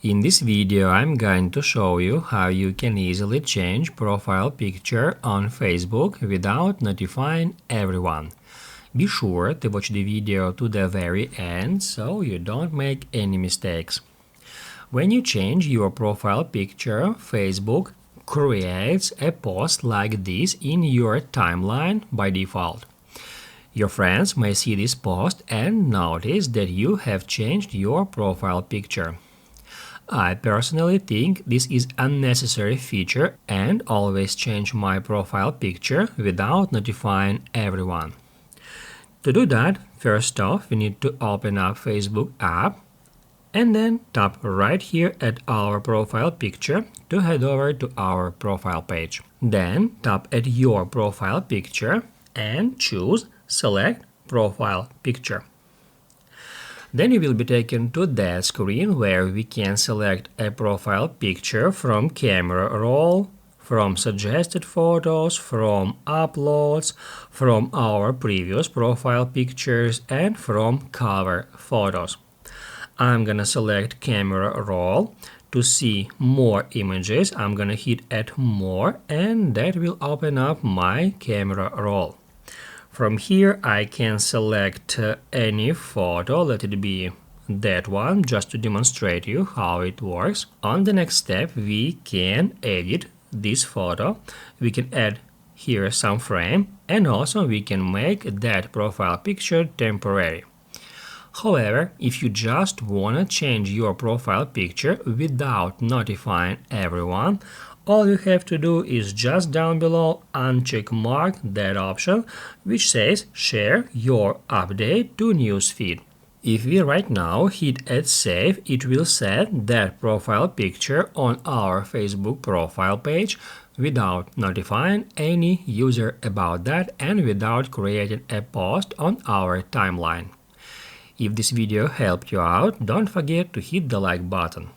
In this video, I'm going to show you how you can easily change profile picture on Facebook without notifying everyone. Be sure to watch the video to the very end so you don't make any mistakes. When you change your profile picture, Facebook creates a post like this in your timeline by default. Your friends may see this post and notice that you have changed your profile picture. I personally think this is a necessary feature and always change my profile picture without notifying everyone. To do that, first off, we need to open up Facebook app and then tap right here at our profile picture to head over to our profile page. Then tap at your profile picture and choose Select Profile Picture. Then you will be taken to that screen where we can select a profile picture from camera roll, from suggested photos, from uploads, from our previous profile pictures, and from cover photos. I'm gonna select camera roll. To see more images, I'm gonna hit add more, and that will open up my camera roll. From here, I can select any photo, let it be that one, just to demonstrate you how it works. On the next step, we can edit this photo. We can add here some frame, and also we can make that profile picture temporary. However, if you just wanna change your profile picture without notifying everyone, all you have to do is just down below uncheck mark that option which says share your update to newsfeed. If we right now hit add save, it will set that profile picture on our Facebook profile page without notifying any user about that and without creating a post on our timeline. If this video helped you out, don't forget to hit the like button.